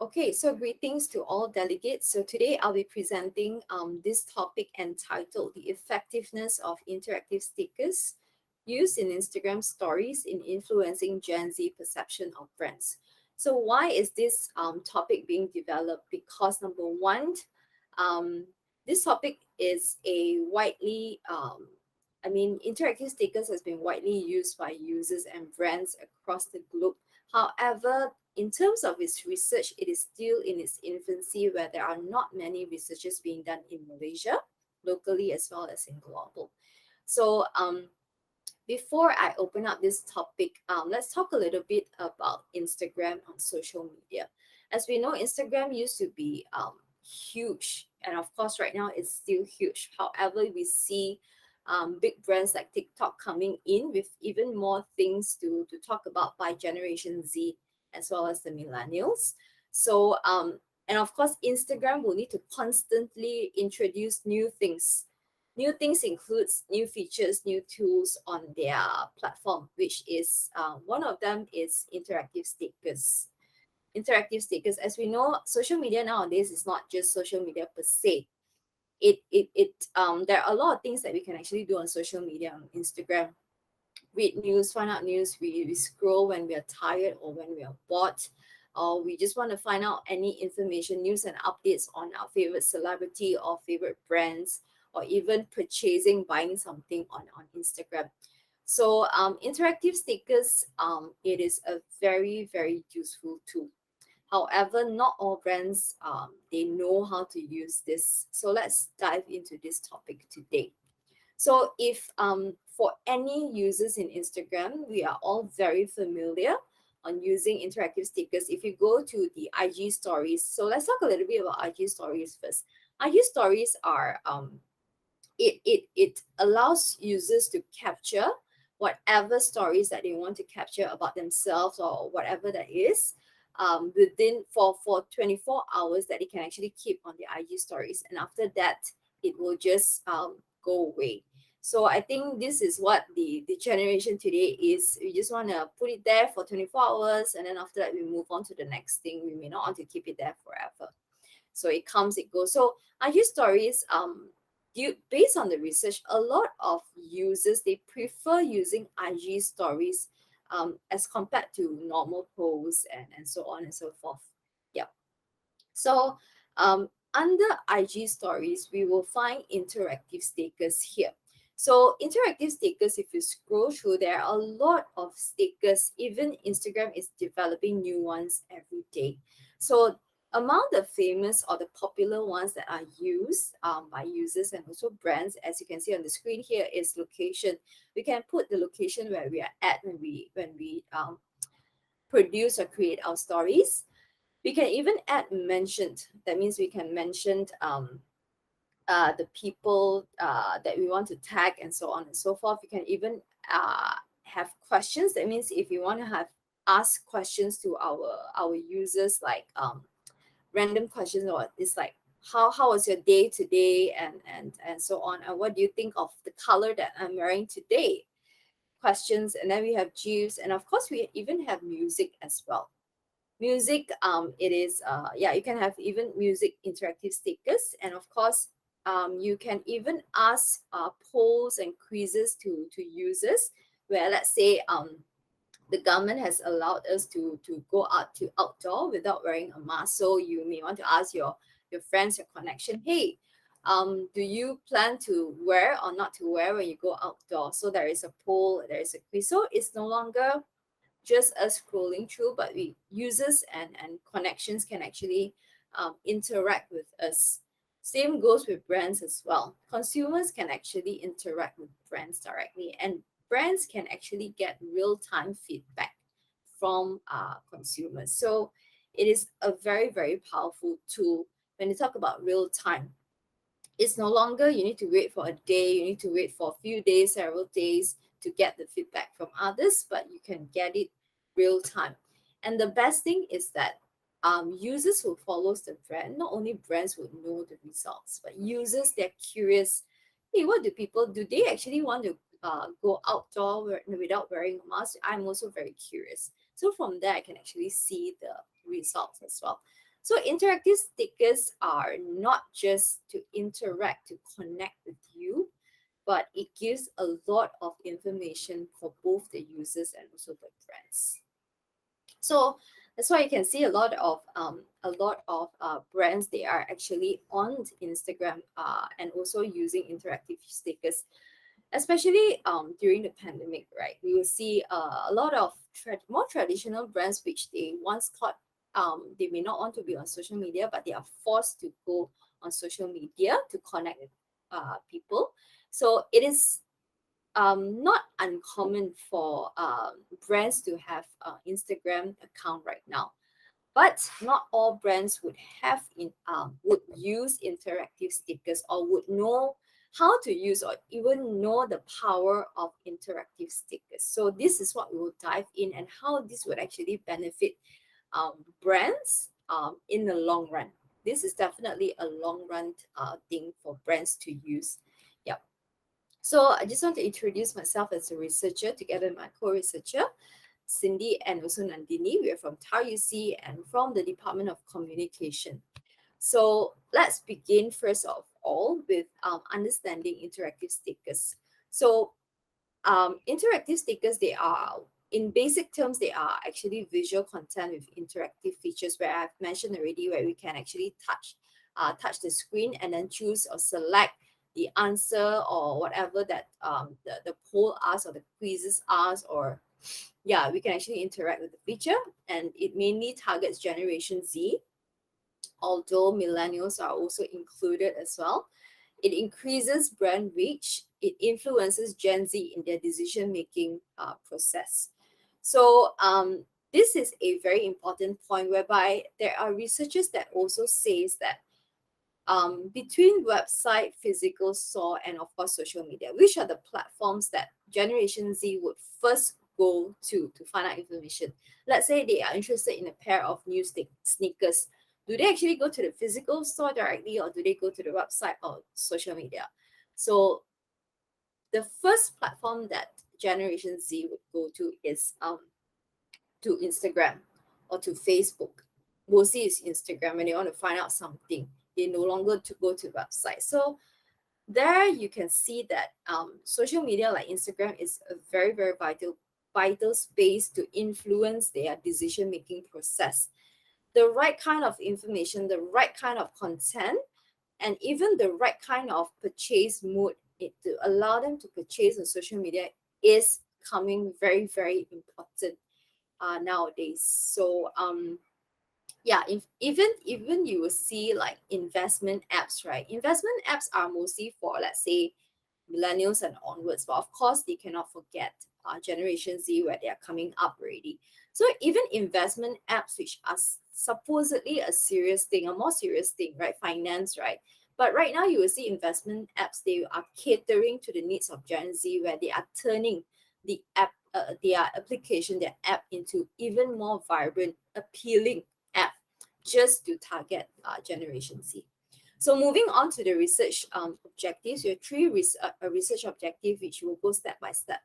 Okay, so greetings to all delegates. So today I'll be presenting this topic entitled The Effectiveness of Interactive Stickers Used in Instagram Stories in Influencing Gen Z Perception of Brands. So why is this topic being developed? Because number one, um, this topic is a interactive stickers has been widely used by users and brands across the globe. However, in terms of its research, it is still in its infancy where there are not many researches being done in Malaysia, locally as well as in global. So before I open up this topic, let's talk a little bit about Instagram on social media. As we know, Instagram used to be huge, and of course, right now it's still huge. However, we see big brands like TikTok coming in with even more things to talk about by Generation Z as well as the millennials. So, and of course, Instagram will need to constantly introduce new things. New things includes new features, new tools on their platform, which is one of them is interactive stickers. Interactive stickers, as we know, social media nowadays is not just social media per se. There are a lot of things that we can actually do on social media on Instagram. Read news, find out news. We scroll when we are tired or when we are bored, or we just want to find out any information, news and updates on our favorite celebrity or favorite brands, or even purchasing, buying something on Instagram. So interactive stickers, it is a very, very useful tool. However, not all brands they know how to use this. So let's dive into this topic today. So if for any users in Instagram, we are all very familiar on using interactive stickers. If you go to the IG stories, so let's talk a little bit about IG stories first. IG stories are it allows users to capture whatever stories that they want to capture about themselves or whatever that is within for 24 hours that they can actually keep on the IG stories, and after that it will just go away. So I think this is what the generation today is. We just want to put it there for 24 hours, and then after that we move on to the next thing. We may not want to keep it there forever. So it comes, it goes. So IG stories, based on the research, a lot of users they prefer using IG stories as compared to normal posts and so on and so forth. Yeah. So under IG stories, we will find interactive stickers here. So interactive stickers, if you scroll through, there are a lot of stickers. Even Instagram is developing new ones every day. So among the famous or the popular ones that are used by users and also brands, as you can see on the screen here, is location. We can put the location where we are at when we produce or create our stories. We can even add mentioned. That means we can mention the people that we want to tag and so on and so forth. We can even have questions. That means if you want to have ask questions to our users, like random questions, or it's like how was your day today, and so on, and what do you think of the color that I'm wearing today, questions. And then we have gifs, and of course we even have music as well. Music, it is yeah, you can have even music interactive stickers, and of course you can even ask polls and quizzes to users, where let's say the government has allowed us to go out to outdoor without wearing a mask. So you may want to ask your friends, your connection, hey, do you plan to wear or not to wear when you go outdoor? So there is a poll, there is a quiz. So it's no longer just us scrolling through, but we users and connections can actually interact with us. Same goes with brands as well. Consumers can actually interact with brands directly, and brands can actually get real-time feedback from consumers. So it is a very, very powerful tool when you talk about real time. It's no longer you need to wait for a day, you need to wait for a few days, several days to get the feedback from others, but you can get it real time. And the best thing is that users who follows the brand, not only brands would know the results, but users, they're curious. Hey, what do people do? They actually want to go outdoor without wearing a mask. I'm also very curious. So from there, I can actually see the results as well. So interactive stickers are not just to interact, to connect with you, but it gives a lot of information for both the users and also the brands. So that's why you can see a lot of brands, they are actually on Instagram and also using interactive stickers, especially during the pandemic, right? We will see a lot of more traditional brands which they once thought they may not want to be on social media, but they are forced to go on social media to connect with people. So it is not uncommon for brands to have an Instagram account right now, but not all brands would have would use interactive stickers or would know how to use or even know the power of interactive stickers. So this is what we will dive in and how this would actually benefit brands in the long run. This is definitely a long run thing for brands to use. Yep. So I just want to introduce myself as a researcher together with my co-researcher, Cindy and also Naandhini. We are from TAR-UC and from the Department of Communication. So let's begin first of all with understanding interactive stickers. So interactive stickers, they are, in basic terms, they are actually visual content with interactive features where I've mentioned already, where we can actually touch the screen and then choose or select the answer or whatever that the poll asks or the quizzes asks, or yeah, we can actually interact with the feature. And it mainly targets Generation Z, although millennials are also included as well. It increases brand reach. It influences Gen Z in their decision-making process. So this is a very important point whereby there are researchers that also says that between website, physical store, and of course social media, which are the platforms that Generation Z would first go to find out information. Let's say they are interested in a pair of new sneakers. Do they actually go to the physical store directly, or do they go to the website or social media? So the first platform that Generation Z would go to is to Instagram or to Facebook. Mostly it's Instagram when they want to find out something. They no longer to go to website. So there you can see that social media like Instagram is a very, very vital space to influence their decision-making process. The right kind of information, the right kind of content, and even the right kind of purchase mood to allow them to purchase on social media is coming very, very important nowadays. So yeah, if even you will see like investment apps, right? Investment apps are mostly for, let's say, millennials and onwards, but of course they cannot forget Generation Z, where they are coming up already. So even investment apps, which are supposedly a serious thing, a more serious thing, right? Finance, right? But right now you will see investment apps, they are catering to the needs of Gen Z, where they are turning the app, their application, their app into even more vibrant, appealing app just to target Generation Z. So moving on to the research objectives, you have three research objectives which will go step by step.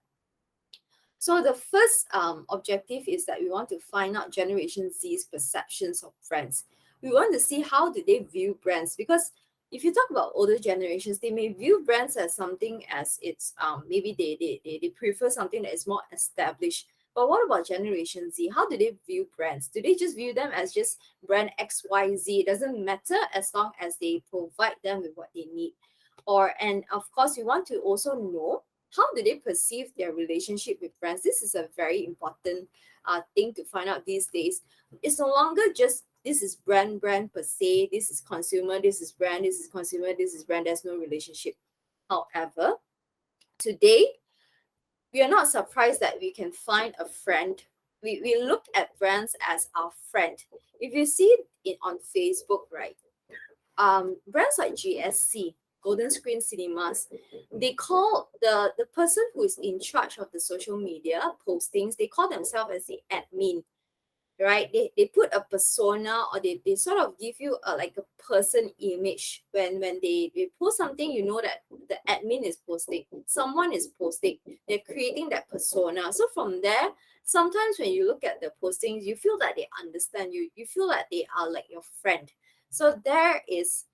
So the first objective is that we want to find out Generation Z's perceptions of brands. We want to see how do they view brands, because if you talk about older generations, they may view brands as something as it's maybe they prefer something that is more established. But what about Generation Z? How do they view brands? Do they just view them as just brand XYZ? It doesn't matter as long as they provide them with what they need. And of course, we want to also know how do they perceive their relationship with brands. This is a very important thing to find out these days. It's no longer just this is brand per se, this is consumer, this is brand, this is consumer, this is brand. There's no relationship. However, today we are not surprised that we can find a friend. We look at brands as our friend. If you see it on Facebook, right? Brands like GSC, Golden Screen Cinemas, they call the person who is in charge of the social media postings, they call themselves as the admin. right? They put a persona, or they sort of give you a like a person image when they post something. You know that the admin is posting, someone is posting, they're creating that persona. So from there, sometimes when you look at the postings, you feel that they understand you, you feel that they are like your friend. So there is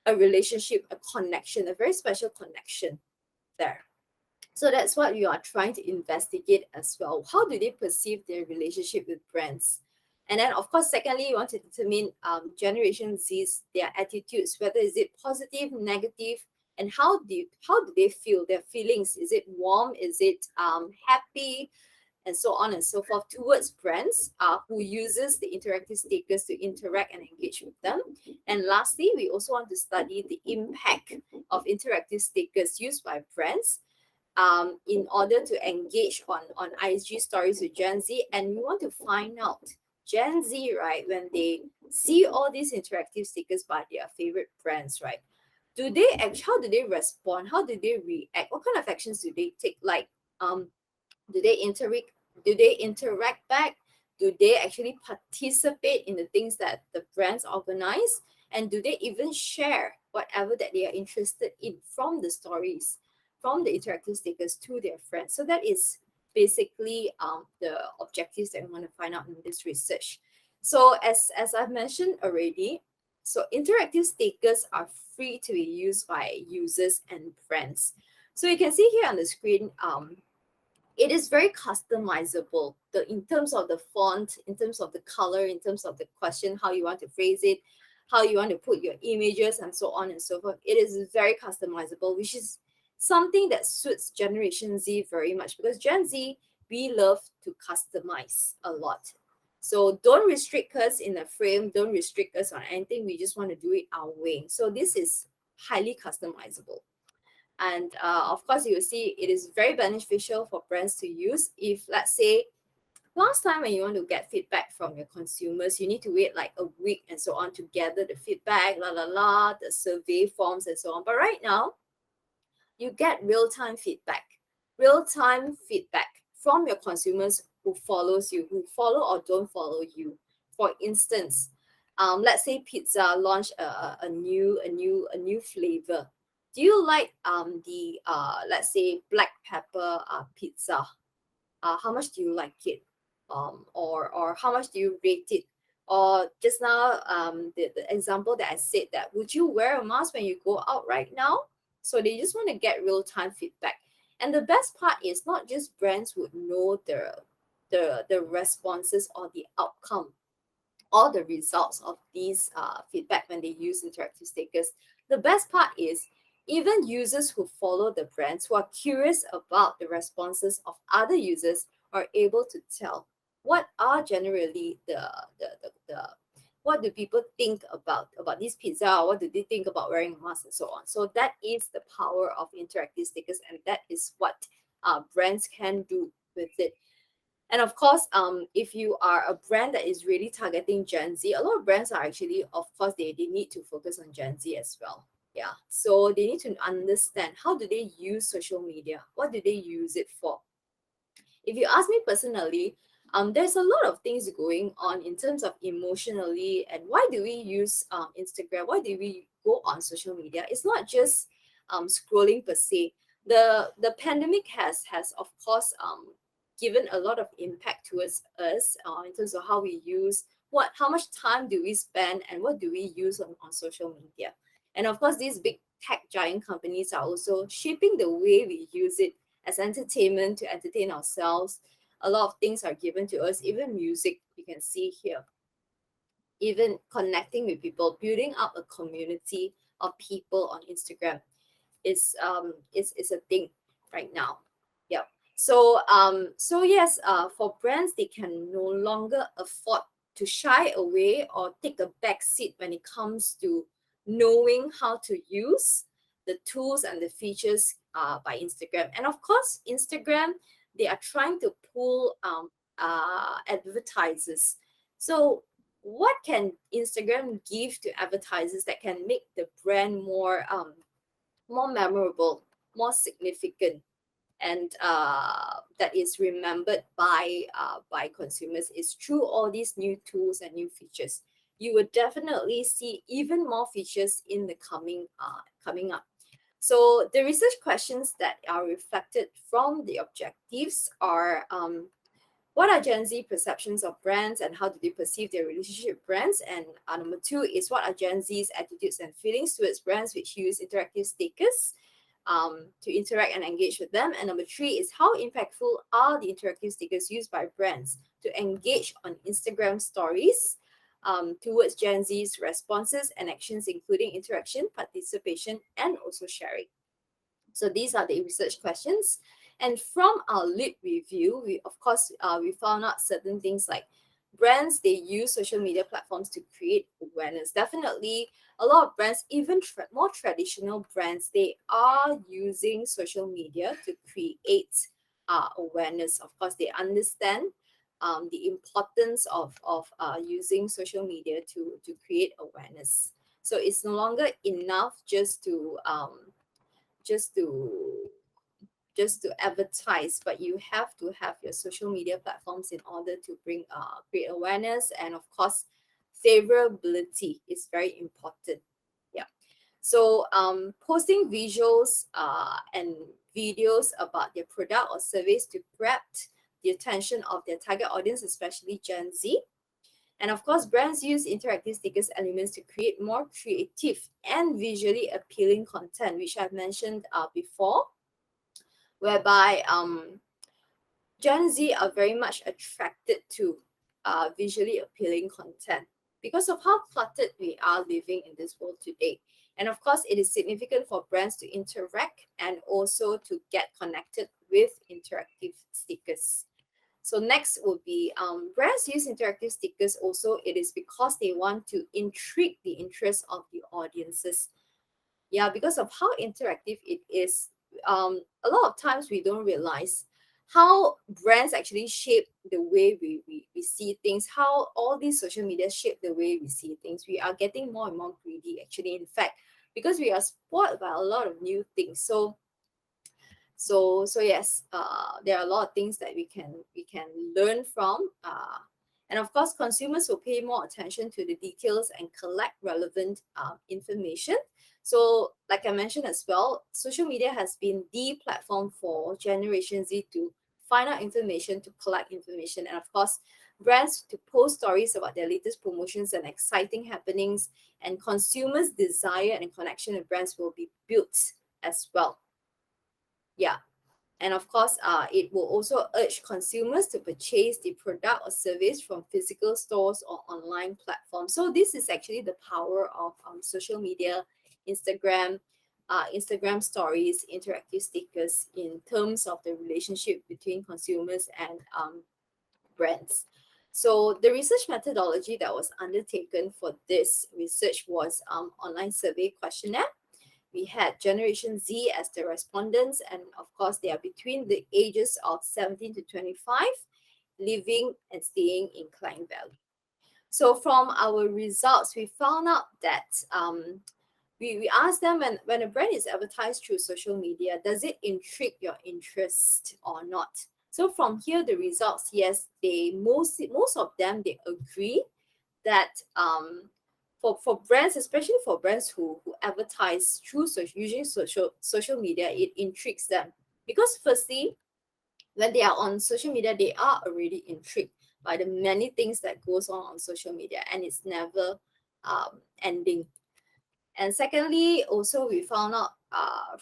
a relationship, a connection, a very special connection there. So that's what you are trying to investigate as well. How do they perceive their relationship with brands? And then, of course, secondly, you want to determine Generation Z's their attitudes, whether is it positive, negative, and how do they feel? Their feelings, is it warm? Is it happy? And so on and so forth towards brands who uses the interactive stickers to interact and engage with them. And lastly, we also want to study the impact of interactive stickers used by brands in order to engage on IG stories with Gen Z. And we want to find out Gen Z, right, when they see all these interactive stickers by their favorite brands, right? How do they respond? How do they react? What kind of actions do they take? Like, do they interact? Do they interact back? Do they actually participate in the things that the brands organize? And do they even share whatever that they are interested in from the stories, from the interactive stickers to their friends? So that is basically the objectives that we want to find out in this research. So as I've mentioned already, so interactive stickers are free to be used by users and brands. So you can see here on the screen, it is very customizable, in terms of the font, in terms of the color, in terms of the question, how you want to phrase it, how you want to put your images, and so on and so forth. It is very customizable, which is something that suits Generation Z very much, because Gen Z, we love to customize a lot. So don't restrict us in a frame, don't restrict us on anything. We just want to do it our way. So this is highly customizable. And of course, you will see it is very beneficial for brands to use. If, let's say, last time when you want to get feedback from your consumers, you need to wait like a week and so on to gather the feedback, the survey forms and so on. But right now, you get real-time feedback from your consumers who follows you, who follow or don't follow you. For instance, let's say pizza launch a new flavor. Do you like the let's say black pepper pizza? How much do you like it? Or how much do you rate it? Or just now, the example that I said, that would you wear a mask when you go out right now? So they just want to get real-time feedback. And the best part is not just brands would know the responses or the outcome, all the results of these feedback when they use interactive stickers. The best part is even users who follow the brands, who are curious about the responses of other users, are able to tell what are generally the what do people think about this pizza, or what do they think about wearing a mask, and so on. So that is the power of interactive stickers, and that is what brands can do with it. And of course, if you are a brand that is really targeting Gen Z, a lot of brands are actually, of course, they need to focus on Gen Z as well. Yeah. So they need to understand, how do they use social media? What do they use it for? If you ask me personally, there's a lot of things going on in terms of emotionally, and why do we use Instagram? Why do we go on social media? It's not just scrolling per se. The pandemic has of course given a lot of impact towards us in terms of how we use, how much time do we spend, and what do we use on social media. And of course, these big tech giant companies are also shaping the way we use it as entertainment, to entertain ourselves. A lot of things are given to us, even music, you can see here. Even connecting with people, building up a community of people on Instagram is a thing right now. Yep. So yes, for brands, they can no longer afford to shy away or take a back seat when it comes to knowing how to use the tools and the features by Instagram. And of course, Instagram, they are trying to pull advertisers. So what can Instagram give to advertisers that can make the brand more memorable, more significant, and that is remembered by consumers is through all these new tools and new features. You will definitely see even more features in the coming up. So the research questions that are reflected from the objectives are, what are Gen Z perceptions of brands and how do they perceive their relationship with brands? And number two is, what are Gen Z's attitudes and feelings towards brands which use interactive stickers to interact and engage with them? And number three is, how impactful are the interactive stickers used by brands to engage on Instagram stories towards Gen Z's responses and actions, including interaction, participation, and also sharing? So these are the research questions. And from our lit review, we of course we found out certain things like brands, they use social media platforms to create awareness. Definitely, a lot of brands, even more traditional brands, they are using social media to create awareness. Of course, they understand the importance of using social media to create awareness. So it's no longer enough just to just to advertise, but you have to have your social media platforms in order to bring create awareness, and of course favorability is very important. Yeah. So posting visuals and videos about their product or service to grab the attention of their target audience, especially Gen Z. And of course, brands use interactive stickers elements to create more creative and visually appealing content, which I've mentioned before, whereby Gen Z are very much attracted to visually appealing content because of how cluttered we are living in this world today. And of course, it is significant for brands to interact and also to get connected with interactive stickers. So next would be, brands use interactive stickers also. It is because they want to intrigue the interest of the audiences. Yeah, because of how interactive it is. A lot of times we don't realize how brands actually shape the way we see things, how all these social media shape the way we see things. We are getting more and more greedy, actually, in fact, because we are spoiled by a lot of new things. So yes, there are a lot of things that we can learn from, and of course consumers will pay more attention to the details and collect relevant information. So like I mentioned as well, social media has been the platform for Generation Z to find out information, to collect information, and of course brands to post stories about their latest promotions and exciting happenings, and consumers desire and connection with brands will be built as well. Yeah. And of course, it will also urge consumers to purchase the product or service from physical stores or online platforms. So this is actually the power of social media, Instagram, Instagram stories, interactive stickers in terms of the relationship between consumers and brands. So the research methodology that was undertaken for this research was online survey questionnaire. We had Generation Z as the respondents, and of course, they are between the ages of 17 to 25, living and staying in Klang Valley. So, from our results, we found out that we asked them, when a brand is advertised through social media, does it intrigue your interest or not? So, from here, the results, yes, most of them, they agree that for brands, especially for brands who advertise through using social media, it intrigues them because firstly, when they are on social media, they are already intrigued by the many things that goes on social media, and it's never ending. And secondly, also we found out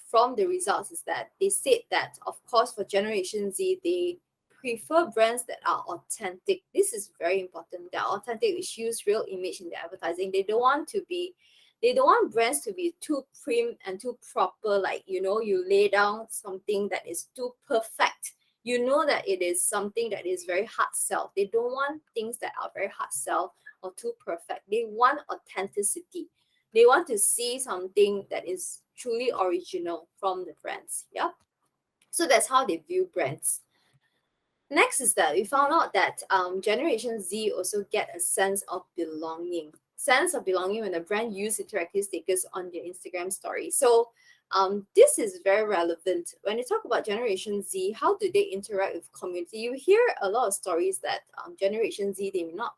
from the results is that they said that, of course, for Generation Z, they prefer brands that are authentic. This is very important. They're authentic, which use real image in their advertising. They don't want brands to be too prim and too proper, like, you lay down something that is too perfect. You know that it is something that is very hard sell. They don't want things that are very hard sell or too perfect. They want authenticity. They want to see something that is truly original from the brands. Yeah. So that's how they view brands. Next is that we found out that Generation Z also get a sense of belonging. Sense of belonging when the brand use interactive stickers on their Instagram story. So this is very relevant. When you talk about Generation Z, how do they interact with community? You hear a lot of stories that Generation Z, they may not,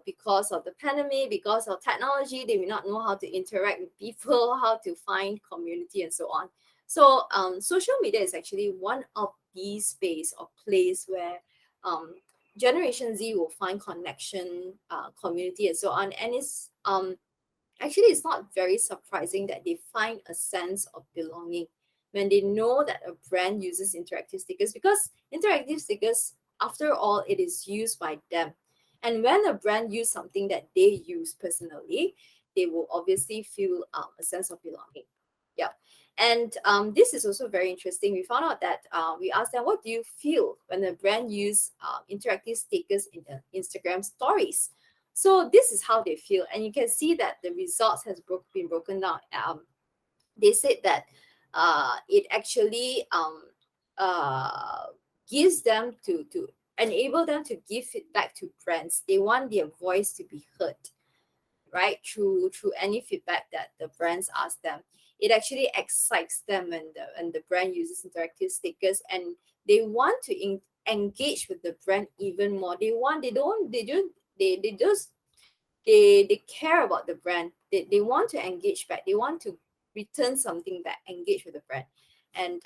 because of the pandemic, because of technology, they may not know how to interact with people, how to find community, and so on. So social media is actually one of these space or place where Generation Z will find connection, community, and so on. And actually, it's not very surprising that they find a sense of belonging when they know that a brand uses interactive stickers, because interactive stickers, after all, it is used by them. And when a brand use something that they use personally, they will obviously feel a sense of belonging. Yeah. And this is also very interesting. We found out that we asked them, what do you feel when a brand use interactive stickers in the Instagram stories? So this is how they feel, and you can see that the results has been broken down. They said that it actually uh, gives them to enable them to give feedback to brands. They want their voice to be heard, right? Through any feedback that the brands ask them. It actually excites them when the brand uses interactive stickers, and they want to engage with the brand even more. They just they care about the brand. They want to engage back. They want to return something back, engage with the brand. And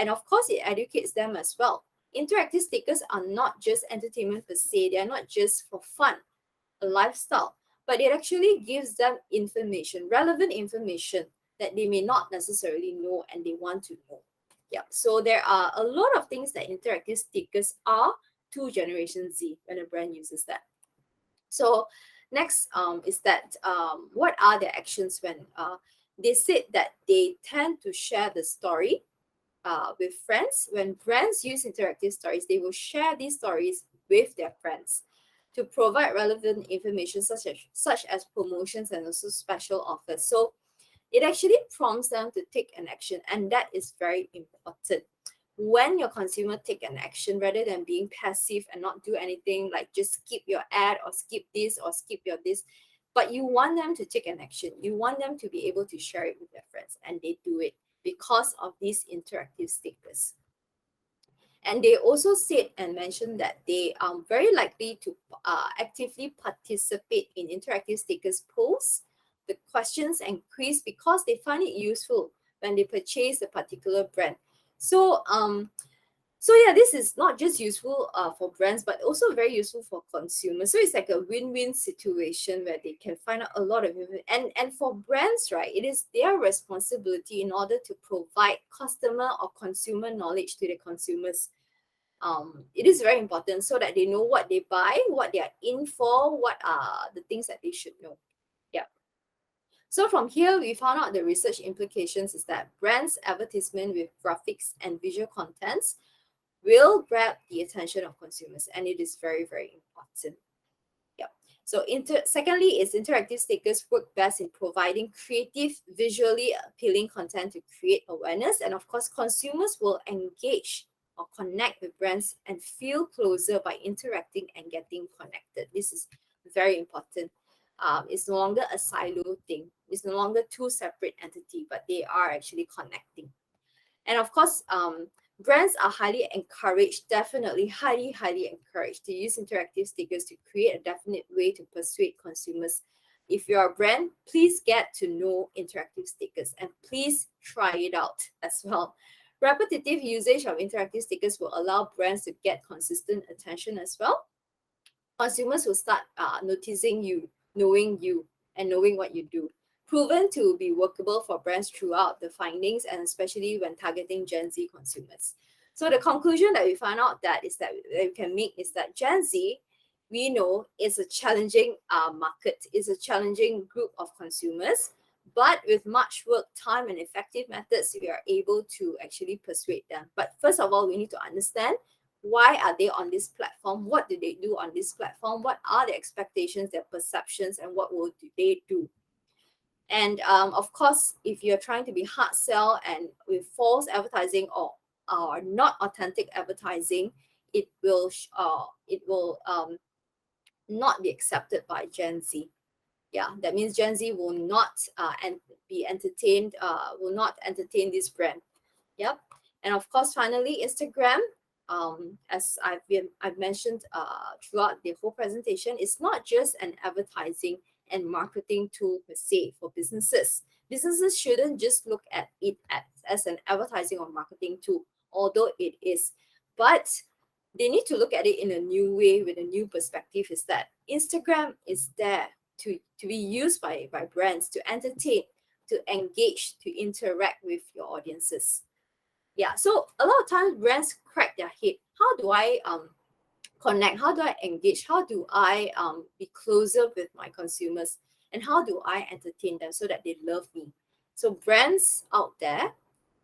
of course it educates them as well. Interactive stickers are not just entertainment per se, they are not just for fun, a lifestyle, but it actually gives them information, relevant information that they may not necessarily know and they want to know. Yeah. So there are a lot of things that interactive stickers are to Generation Z when a brand uses that. So next is that what are their actions when they said that they tend to share the story with friends. When brands use interactive stories, they will share these stories with their friends to provide relevant information such as promotions and also special offers. So it actually prompts them to take an action, and that is very important. When your consumer take an action rather than being passive and not do anything, like just skip your ad or skip this or skip your this, but you want them to take an action, you want them to be able to share it with their friends, and they do it because of these interactive stickers. And they also said and mentioned that they are very likely to actively participate in interactive stickers posts. The questions increase because they find it useful when they purchase a particular brand. So yeah, this is not just useful for brands, but also very useful for consumers. So it's like a win-win situation where they can find out a lot of information. And for brands, right, it is their responsibility in order to provide customer or consumer knowledge to the consumers. It is very important so that they know what they buy, what they are in for, what are the things that they should know. Yeah. So from here, we found out the research implications is that brands' advertisement with graphics and visual contents will grab the attention of consumers, and it is very, very important. Yeah. So secondly is interactive stickers work best in providing creative, visually appealing content to create awareness. And of course, consumers will engage or connect with brands and feel closer by interacting and getting connected. This is very important. It's no longer a silo thing. It's no longer two separate entities, but they are actually connecting. And of course, brands are highly encouraged, definitely highly encouraged to use interactive stickers to create a definite way to persuade consumers. If you're a brand, please get to know interactive stickers and please try it out as well. Repetitive usage of interactive stickers will allow brands to get consistent attention as well. Consumers will start noticing you, and knowing what you do. Proven to be workable for brands throughout the findings, and especially when targeting Gen Z consumers. So the conclusion that we found out that we can make is that Gen Z, we know, is a challenging market, is a challenging group of consumers, but with much work, time, and effective methods, we are able to actually persuade them. But first of all, we need to understand why are they on this platform? What do they do on this platform? What are their expectations, their perceptions, and what will they do? And of course, if you're trying to be hard sell and with false advertising or not authentic advertising, it will not be accepted by Gen Z. Yeah, that means Gen Z will not be entertained, will not entertain this brand. Yep. And of course, finally, Instagram, as I've mentioned throughout the whole presentation, is not just an advertising and marketing tool per se for businesses. Businesses shouldn't just look at it as an advertising or marketing tool, although it is. But they need to look at it in a new way with a new perspective, is that Instagram is there to be used by brands to entertain, to engage, to interact with your audiences. Yeah, so a lot of times brands crack their head. How do I connect? How do I engage? How do I be closer with my consumers? And how do I entertain them so that they love me? So brands out there,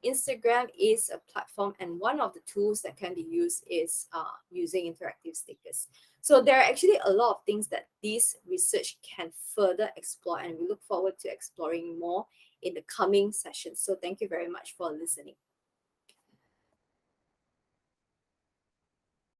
Instagram is a platform, and one of the tools that can be used is using interactive stickers. So there are actually a lot of things that this research can further explore, and we look forward to exploring more in the coming sessions. So thank you very much for listening.